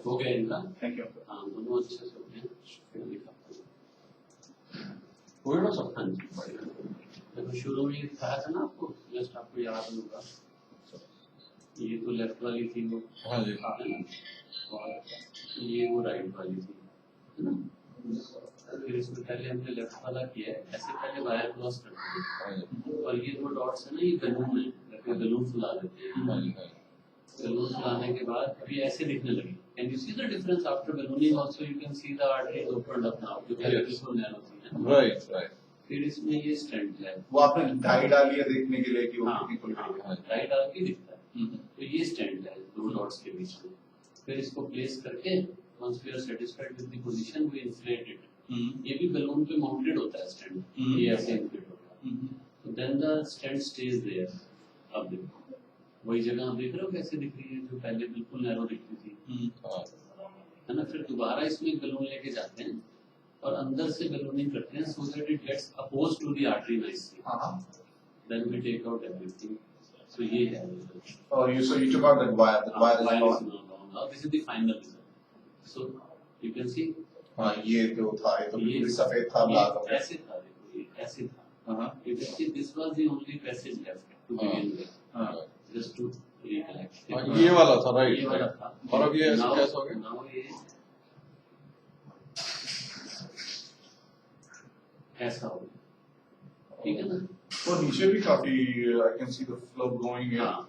हो गया इनका। Thank you. हाँ, दोनों अच्छे से हो गए। थोड़ा सा हाँ जी, देखो शुरू में दिखाया था ना आपको, जस्ट आपको याद होगा, ये तो लेफ्ट वाली थी वो, हाँ जी, है ना, और ये वो राइट वाली थी, है ना। फिर इसमें पहले हमने लेफ्ट वाला किया है, ऐसे पहले वायर क्रॉस करते हैं, और ये दो डॉट्स है ना, ये बलून है, बलून फुला देते हैं। बलून फुलाने के बाद अभी ऐसे दिखने लगी। Can you see the difference after ballooning also, you can see the arteries opened up now, जो पहले बिल्कुल नैरो थी, है ना। Right right. फिर इसमें ये स्टेंट है, वो आपने डाई डाली है देखने के लिए कि वो हाँ, कितनी खुल गई है। राइट डाल के दिखता है। तो ये स्टेंट है दो डॉट्स के बीच में। फिर इसको प्लेस करके once we are satisfied with the position we inflate it। ये भी बलून पे माउंटेड होता है स्टेंट, ये ऐसे इन्फ्लेट होता है। तो then the stent stays there. अब देखो वही जगह आप देख रहे हो कैसे दिख रही है, जो पहले बिल्कुल नैरो दिख रही थी, है ना। फिर दोबारा इसमें बलून लेके जाते हैं और अंदर से बलूनिंग करते हैं so that it gets opposed to the artery nicely। Then we take out everything। So ये है। Oh, so you took out that wire. That wire is File gone. is now gone। Now this is the final result। So you can see हाँ, ये जो था ये तो बिल्कुल सफेद था, ब्लैक हो गया। ऐसे था, देखो ये ऐसे था। You can see this was the only passage left to begin with। Just to recollect। ये वाला था, राइट। ये वाला था। और अब ये ऐसे कैसे हो गया? Now ये ऐसा हो गया, ठीक है ना। तो नीचे भी काफी I can see the flow going in. हाँ।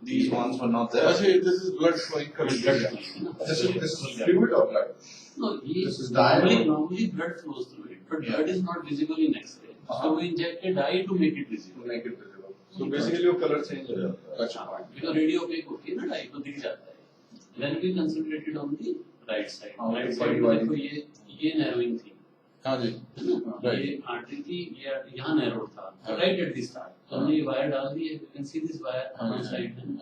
These ones were not there. अच्छा, this is blood flowing coming Blood back। flowing, है ना। This is fluid or blood? No, This is normally blood flows through it, but blood is not visible in X-ray। So we injected dye to make it visible। To make it visible. So basically वो colour change हो जाता है। अच्छा। Because radio opaque होती है ना, dye तो दिख जाता है। Then we concentrated on the right side। Right side में देखो ये narrowing थी, हाँ जी, है ना। ये आर्टरी थी, ये यहाँ narrow था, right at the start। तो हमने ये वायर डाल दी है, you can see this wire on side में।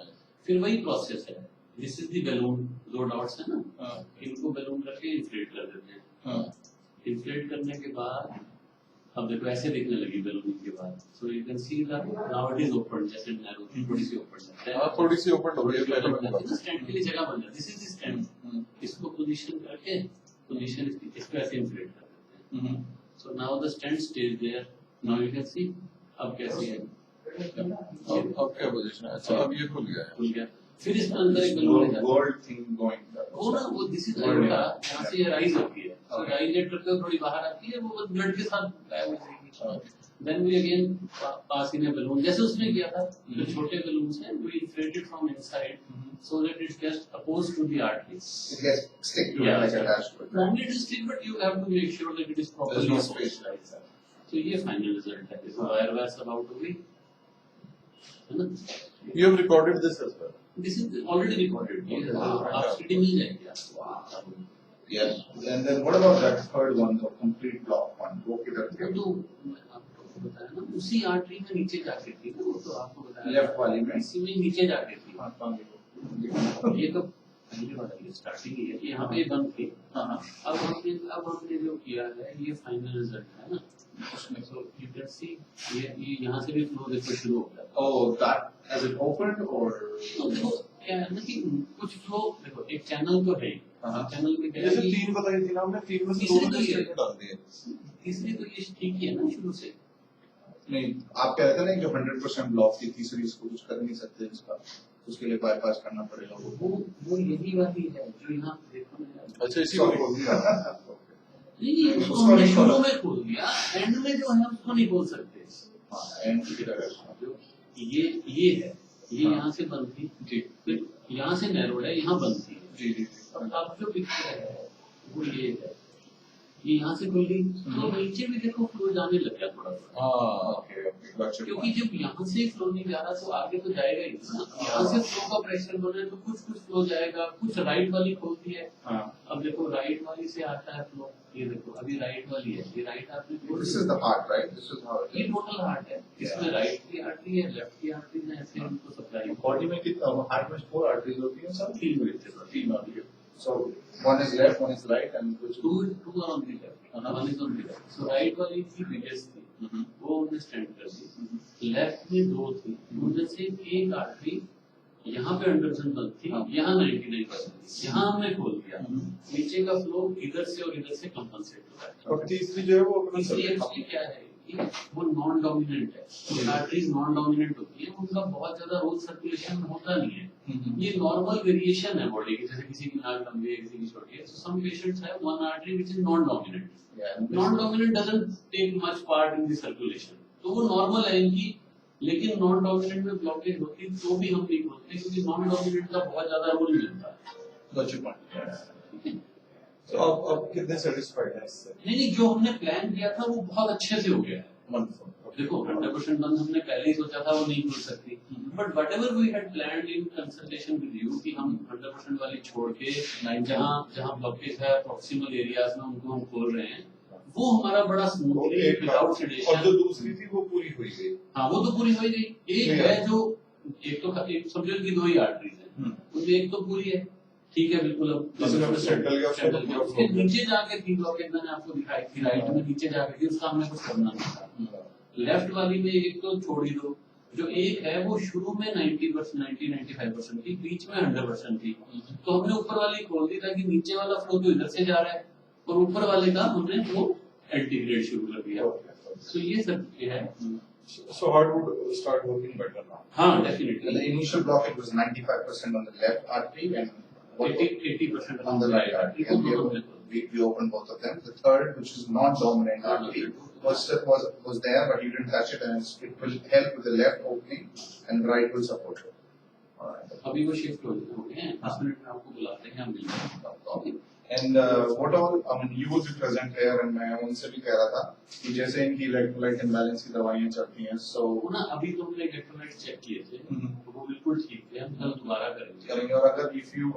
फिर वही प्रोसेस है। This is the balloon, दो डॉट्स है ना, इनको बलून करके इन्फ्लेट कर देते हैं। इन्फ्लेट करने के बाद अब देखो ऐसे दिखने लगी बलूनिंग के बाद। So you can see that now it is open, जैसे नैरो थी थोड़ी सी ओपन है। हाँ, थोड़ी सी ओपन हो गई है पहले वाली बात। स्टैंड के लिए जगह बन जाती है। This is the stand. इसको पोजीशन करके पोजीशन इसको ऐसे इन्फ्लेट कर देते हैं। So now the stand stays there. Now you can see अब कैसी है, अब क्या पोजीशन है? अच्छा, अब ये खुल गया है। खुल गया। फिर इसमें अंदर एक बलून है, Gold thing going there. वो ना वो दिस इज आयोटा, यहाँ से ये राइज होती है। सो राइज करते हुए थोड़ी बाहर आती है, वो ब्लड के साथ गायब हो जाएगी। Then we again pass in a balloon, जैसे उसने किया था। जो छोटे balloons हैं, we inflate it from inside so that it gets opposed to the arteries। It gets stick to it like attached to it. Normally it is still, but you have to make sure that it is properly There's no exposed। space like that. So ये final result है। देखो wire wire सब out हो गई, है ना। You have recorded this as well। This is already recorded। ये आप CD मिल जाएगी आपको। Yes. And then what about that third one, the complete block one? वो किधर वो गया? तो आपको बताया ना, उसी आर्टरी में नीचे जाके थी ना, वो तो आपको बताया। Left वाली में? इसी में नीचे जाके थी। हाँ, हाँ, देखो। ये तो पहले वाला ये स्टार्टिंग ही है, यहाँ पे बंद थी। अब हमने जो किया है ये फाइनल रिजल्ट है ना उसमें। सो यू कैन सी ये यहाँ से भी फ्लो देखो शुरू हो गया। Oh, that as it opened or? तो देखो क्या है ना कि कुछ फ्लो देखो, एक चैनल तो है, चैनल में क्या है जैसे कि 3 बताई थी ना हमने, 3 में से तीसरी 2 तो ने ये स्टेट डाल दिए। तीसरी तो ये ठीक ही है ना शुरू से। नहीं, आप कहते हैं ना जो 100% ब्लॉक थी तीसरी, इसको कुछ कर नहीं सकते इसका, उसके लिए बाईपास करना पड़ेगा। वो यही वाली है जो यहाँ देखो ना। अच्छा, इसी So, को नहीं उसको उसको हमने नहीं शुरू खोला। में खोल दिया, एंड में जो है उसको नहीं खोल सकते। हाँ, एंड की तरह। ये है, ये यहाँ से बंद थी जी, फिर यहाँ से नैरोड है, यहाँ बंद थी जी जी। अब जो पिक्चर है वो ये है, ये यहाँ से खुली तो नीचे भी देखो फ्लो जाने लग गया थोड़ा थोड़ा। हाँ, ओके ओके, गॉट क्योंकि जब यहाँ से फ्लो नहीं जा रहा तो आगे तो जाएगा ही ना। यहाँ से फ्लो का प्रेशर बने तो कुछ फ्लो जाएगा, कुछ राइट वाली खोलती है। अब देखो राइट वाली से आता है फ्लो, ये देखो अभी राइट वाली है, ये राइट आपने this is the heart right, this is how ये टोटल हार्ट है। इसमें राइट की आर्टरी है, लेफ्ट की आर्टरी है, ऐसे इनको सप्लाई। बॉडी में कितना हार्ट में 4 आर्टरीज होती हैं sir? 3 artery. So one is left, one is right, and which Two are on the left, one is on the right. So right वाली थी biggest थी, वो हमने स्टैंड कर दी। लेफ्ट में 2 थी, उनमें से एक आर्टरी यहाँ पे 100% बंद थी, यहाँ 99% थी, यहाँ हमने खोल दिया, नीचे का फ्लो इधर से और इधर से कंपनसेट हो रहा है। और तीसरी जो है वो अपना तीसरी एक्चुअली क्या है कि वो नॉन डोमिनेंट है, आर्टरीज नॉन डोमिनेंट होती है, उनका बहुत ज्यादा रोज सर्कुलेशन होता नहीं है, ये नॉर्मल वेरिएशन है बॉडी की, जैसे किसी की नाक लंबी है किसी की छोटी है, some patients have one artery which is non dominant, non dominant doesn't take much part in the circulation, तो वो नॉर्मल है इनकी, लेकिन नॉन डोमिनेंट में ब्लॉकेज होती है तो भी हम नहीं खोलते क्योंकि नॉन डोमिनेंट का बहुत ज्यादा रोल नहीं होता है। तो आप कितने सेटिस्फाइड हैं इससे? नहीं, जो हमने प्लान किया था वो बहुत अच्छे से हो गया है। देखो 100% बंद हमने पहले ही सोचा था वो नहीं खुल सकती, but whatever we had planned in consultation with you कि हम 100% वाली छोड़ के जहाँ ब्लॉकेज है प्रॉक्सिमल एरियाज में उनको हम खोल रहे हैं, वो हमारा बड़ा स्मूथली विदाउट सेडेशन। और जो दूसरी थी वो पूरी हुई गई। हाँ वो तो पूरी हो गई। एक है जो एक समझो कि दो ही आर्टरीज है, उनमें एक तो पूरी है, ठीक है बिल्कुल, अब उसके नीचे जाके थी ब्लॉकेज मैंने आपको दिखाई थी, राइट में नीचे जाके उसका हमने कुछ करना नहीं था। लेफ्ट वाली में एक तो छोड़ ही दो, जो एक है वो शुरू में 90-95% थी, बीच में 100% थी, तो हमने ऊपर वाली खोल दी ताकि नीचे वाला फ्लो तो इधर से जा रहा है और ऊपर वाले का हमने वो इंटीग्रेट शुरू कर दिया। तो ये सब है। So heart would start working better now. हाँ definitely. The initial blockage was 95% on the left artery and 80% on the right artery. And we opened both of them. The third, which is non-dominant artery, was there, but you didn't touch it, and it will help with the left opening, and right will support it. अभी वो shift हो गए हैं, 10 minute में आपको बुलाते हैं, हम मिलेंगे। And what all, I mean, you would be present here, and मैं उनसे भी कह रहा था कि जैसे इनकी electrolyte imbalance की दवाइयाँ चलती हैं, so वो ना अभी तो हमने इलेक्ट्रोलाइट चेक किए थे, तो वो बिल्कुल ठीक थे, हम कल दोबारा करेंगे। और अगर if you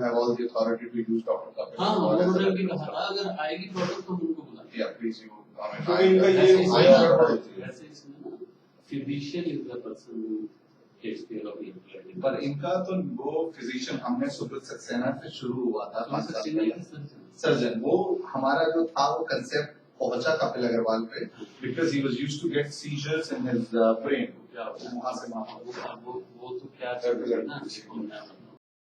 have all the authority to use Dr. Kapil. हाँ उन्होंने भी कहा था अगर आएगी प्रॉब्लम तो हम उनको बुलाएंगे। Yeah, please you. तो इनका ये वैसे इसमें ना physician is the person who takes care of the electrolyte। पर इनका तो वो फिजिशियन हमने सुब्रत सक्सेना से शुरू हुआ था 5 साल पहले। सर्जन वो हमारा जो था वो कंसेप्ट पहुंचा कपिल अग्रवाल पे because he was used to get seizures in his brain। वहाँ से वो तो क्या कर रहे हैं ना